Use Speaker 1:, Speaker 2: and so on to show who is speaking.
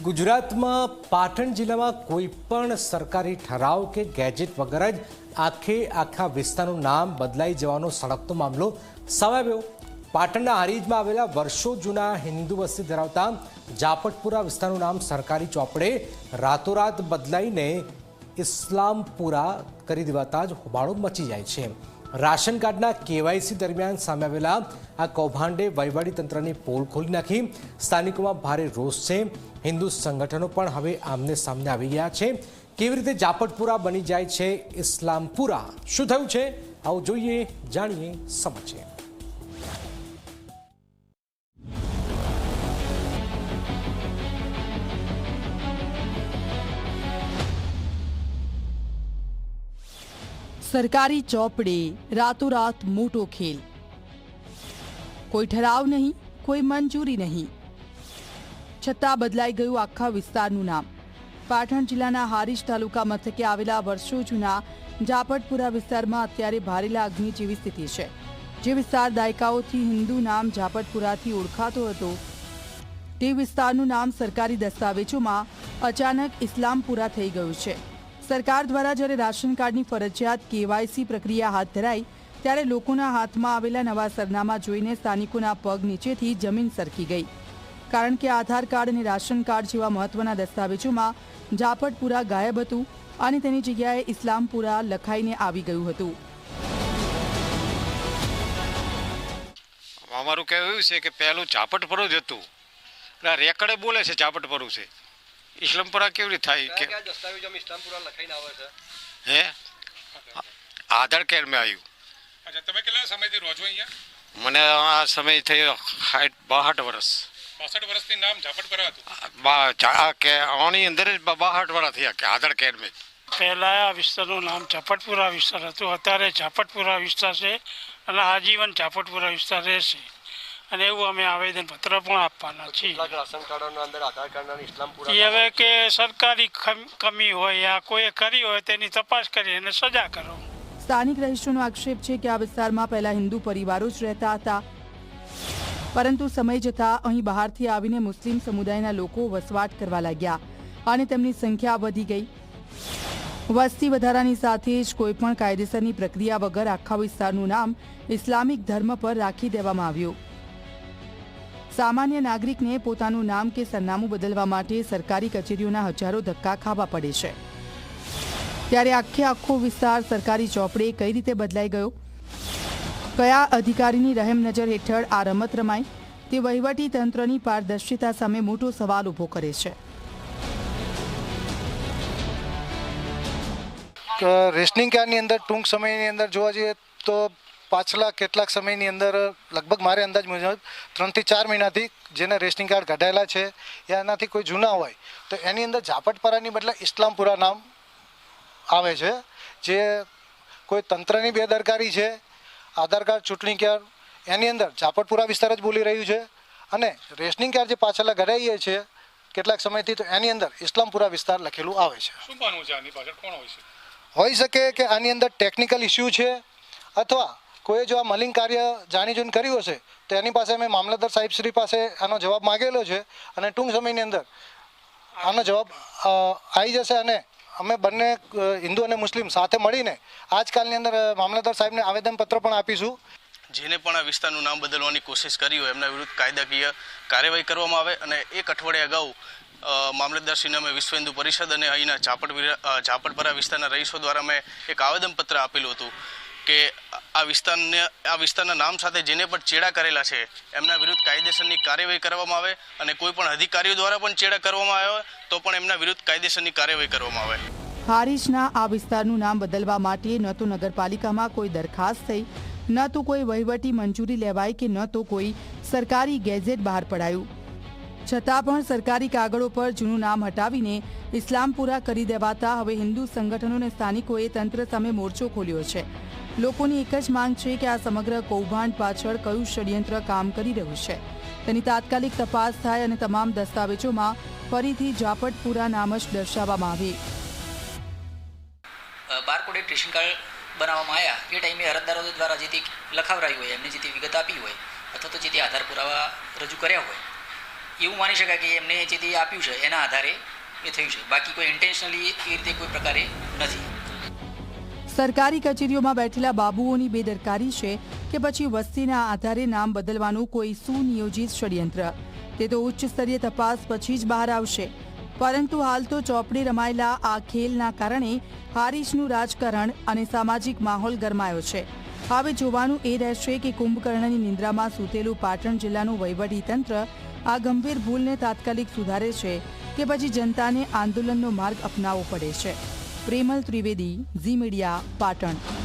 Speaker 1: ગુજરાતમાં પાટણ જિલ્લામાં કોઈ પણ સરકારી ઠરાવ કે ગેજેટ વગર જ આખા વિસ્તારનું નામ બદલાઈ જવાનો સળગતો મામલો સામે આવ્યો। પાટણના હારીજમાં આવેલા વર્ષો જૂના હિન્દુ વસ્તી ધરાવતા જાપટપુરા વિસ્તારનું નામ સરકારી ચોપડે રાતોરાત બદલાઈને ઇસ્લામપુરા કરી દેવાતા જ હોબાળો મચી જાય છે। રાશન કાર્ડના કેવાયસી દરમિયાન સામે આવેલા આ કૌભાંડે વહીવટી તંત્રની પોલ ખોલી નાખી। સ્થાનિકોમાં ભારે રોષ છે। હિન્દુ સંગઠનો પણ હવે આમને સામને આવી ગયા છે। કેવી રીતે જાપટપુરા બની જાય છે ઇસ્લામપુરા? શું થયું છે? આવો જોઈએ, જાણીએ, સમજીએ।
Speaker 2: सरकारी चौपड़े रातों-रात मोटो खेल, कोई ठराव नहीं, कोई मंजूरी नहीं, छતાં बदलाई गયું आखा विस्तारનું નામ। પાટણ જિલ્લાના હારીજ તાલુકા મથકે આવેલા વર્ષો જૂના જાપટપુરા વિસ્તારમાં અત્યારે ભારેલા અગ્નિ જેવી સ્થિતિ છે। જે વિસ્તાર દાયકાઓથી હિન્દુ નામ જાપટપુરાથી ઓળખાતો હતો તે વિસ્તારનું નામ સરકારી દસ્તાવેજોમાં અચાનક ઇસ્લામપુરા થઈ ગયું છે। સરકાર દ્વારા જ્યારે રાશન કાર્ડની ફરજિયાત કેવાયસી પ્રક્રિયા હાથ ધરાઈ ત્યારે લોકોના હાથમાં આવેલા નવા સરનામા જોઈને સ્થાનિકોના પગ નીચેથી જમીન સરકી ગઈ, કારણ કે આધાર કાર્ડ અને રાશન કાર્ડ જેવા મહત્વના દસ્તાવેજોમાં જાપટપુરા ગાયબ હતું અને તેની જગ્યાએ ઇસ્લામપુરા લખાઈને આવી ગયું હતું।
Speaker 3: અમારું કહેવું એવું છે કે પહેલું જાપટપુરું જ હતું, રેકડે બોલે છે જાપટપુરું છે, ઇસ્લામપુરા કેવી રીતે થાય કે
Speaker 4: દસ્તાવેજોમાં ઇસ્લામપુરા લખાઈને આવે છે?
Speaker 3: હે આધાર કાર્ડ મેં આવ્યું।
Speaker 5: અચ્છા, તમે કેટલા સમયથી રહો છો અહીંયા?
Speaker 3: મને આ સમય થયો 62 વર્ષ।
Speaker 5: 62 વર્ષથી નામ જાપટપુરા હતું?
Speaker 3: કે આની અંદર જ 62 વર્ષ થયા કે આધાર કાર્ડ મેં।
Speaker 6: પહેલાં આ વિસ્તારનું નામ જાપટપુરા વિસ્તાર હતું, અત્યારે જાપટપુરા વિસ્તાર છે અને આજીવન જાપટપુરા વિસ્તાર રહેશે અને એવું અમે આવેદનપત્ર પણ આપવાના છીએ।
Speaker 4: રાશન કાર્ડોના અંદર આધાર કાર્ડના ઇસ્લામપુરા
Speaker 6: એ હવે કે સરકારી કમી હોય યા કોઈએ કરી હોય તેની તપાસ કરી અને સજા કરો।
Speaker 2: સ્થાનિક રહીશોનો આક્ષેપ છે કે આ વિસ્તારમાં પહેલા હિન્દુ પરિવારો જ રહેતા હતા, પરંતુ સમય જતાં અહીં બહારથી આવીને મુસ્લિમ સમુદાયના લોકો વસવાટ કરવા લાગ્યા અને તેમની સંખ્યા વધી ગઈ। વસ્તી વધારાની સાથે જ કોઈપણ કાયદેસરની પ્રક્રિયા વગર આખા વિસ્તારનું નામ ઇસ્લામિક ધર્મ પર રાખી દેવામાં આવ્યું। સામાન્ય નાગરિકને પોતાનું નામ કે સરનામું બદલવા માટે સરકારી કચેરીઓના હજારો ધક્કા ખાવા પડે છે, ત્યારે આખો વિસ્તાર સરકારી ચોપડે કઈ રીતે બદલાઈ ગયો? કયા અધિકારીની રહેમ નજર હેઠળ આ રમત રમાઈ? તે વહીવટી તંત્રની પારદર્શિતા સામે મોટો સવાલ ઊભો કરે છે।
Speaker 7: રેશનિંગ કાર્ડની અંદર ટૂંક સમયની અંદર જોવા જઈએ તો પાછલા કેટલાક સમયની અંદર લગભગ મારે અંદાજ મુજબ 3 થી 4 મહિનાથી જેને રેશનિંગ કાર્ડ કઢાયેલા છે યા એનાથી કોઈ જૂના હોય તો એની અંદર જાપટપરાની બદલે ઇસ્લામપુરા નામ આવે છે, જે કોઈ તંત્રની બેદરકારી છે। આધાર કાર્ડ, ચૂંટણી કાર્ડ એની અંદર જાપટપુરા વિસ્તાર જ બોલી રહ્યું છે અને રેશનિંગ કાર્ડ જે પાછળ કઢાઈએ છે કેટલાક સમયથી તો એની અંદર ઇસ્લામપુરા વિસ્તાર લખેલું આવે છે।
Speaker 5: શું માનવું છે આની પાછળ? કોણ હોય છે?
Speaker 7: હોઈ શકે કે આની અંદર ટેકનિકલ ઇસ્યુ છે અથવા કોઈ જો આ મલિન કાર્ય જાણી જોઈને કર્યું હશે તો એની પાસે અમે મામલતદાર સાહેબ શ્રી પાસે આનો જવાબ માગેલો છે અને ટૂંક સમયની અંદર આનો જવાબ આવી જશે અને અમે બંને હિન્દુ અને મુસ્લિમ સાથે મળીને આજકાલની અંદર મામલતદાર સાહેબને આવેદનપત્ર પણ આપીશું।
Speaker 8: જેને પણ આ વિસ્તારનું નામ બદલવાની કોશિશ કરી હોય એમના વિરુદ્ધ કાયદાકીય કાર્યવાહી કરવામાં આવે। અને એક અઠવાડિયા અગાઉ મામલતદારશ્રીને અમે વિશ્વ હિન્દુ પરિષદ અને અહીંના જાપટપરા વિસ્તારના રહીશો દ્વારા અમે એક આવેદનપત્ર આપેલું હતું કે આ વિસ્તારના નામ સાથે જેને પણ ચેડા કરેલા છે એમના વિરુદ્ધ કાયદેસરની કાર્યવાહી કરવામાં આવે અને કોઈ પણ અધિકારીઓ દ્વારા પણ ચેડા કરવામાં આવે તો પણ એમના વિરુદ્ધ કાયદેસરની કાર્યવાહી કરવામાં આવે।
Speaker 2: હારીજના આ વિસ્તારનું નામ બદલવા માટે ન તો નગરપાલિકામાં કોઈ દરખાસ્ત થઈ, ન તો કોઈ વહીવટી મંજૂરી લેવાઈ કે ન તો કોઈ સરકારી ગેઝેટ બહાર પડાયું, છતાં પણ સરકારી કાગળો પર જૂનું નામ હટાવીને ઇસ્લામપુરા કરી દેવાતા હવે હિન્દુ સંગઠનો અને સ્થાનિકોએ તંત્ર સામે મોરચો ખોલ્યો છે। લોકોની એક જ માંગ છે કે આ સમગ્ર કૌભાંડ પાછળ કયું ષડયંત્ર કામ કરી રહ્યું છે તેની તાત્કાલિક તપાસ થાય અને તમામ દસ્તાવેજોમાં ફરીથી જાપટપુરા નામ જ દર્શાવવામાં આવે।
Speaker 9: બારકોડેડ રેશન કાર્ડ બનાવવામાં આવ્યા એ ટાઈમે અરજદારો દ્વારા જે તે લખાવરાયું હોય, એમને જે તે વિગત આપી હોય અથવા તો જે તે આધાર પુરાવા રજૂ કર્યા હોય એવું માની શકાય કે એમને જેથી આપ્યું છે એના આધારે એ થયું છે, બાકી કોઈ ઇન્ટેન્શનલી એ રીતે કોઈ પ્રકારે નથી.
Speaker 2: સરકારી કચેરીઓમાં બેઠેલા બાબુઓની બેદરકારી છે કે પછી વસ્તીના આધારે નામ બદલવાનું કોઈ સુનિયોજિત ષડયંત્ર, તે તો ઉચ્ચ સ્તરીય તપાસ પછી જ બહાર આવશે. પરંતુ હાલ તો ચોપડે રમાયેલા આ ખેલના કારણે હારીજનું રાજકારણ અને સામાજિક માહોલ ગરમાયો છે. હવે જોવાનું એ રહેશે કે કુંભકર્ણની નિંદ્રામાં સૂતેલું પાટણ જિલ્લાનું વહીવટીતંત્ર આ ગંભીર ભૂલને તાત્કાલિક સુધારે છે કે પછી જનતાને આંદોલનનો માર્ગ અપનાવવો પડે છે. પ્રેમલ ત્રિવેદી, ઝી મીડિયા, પાટણ.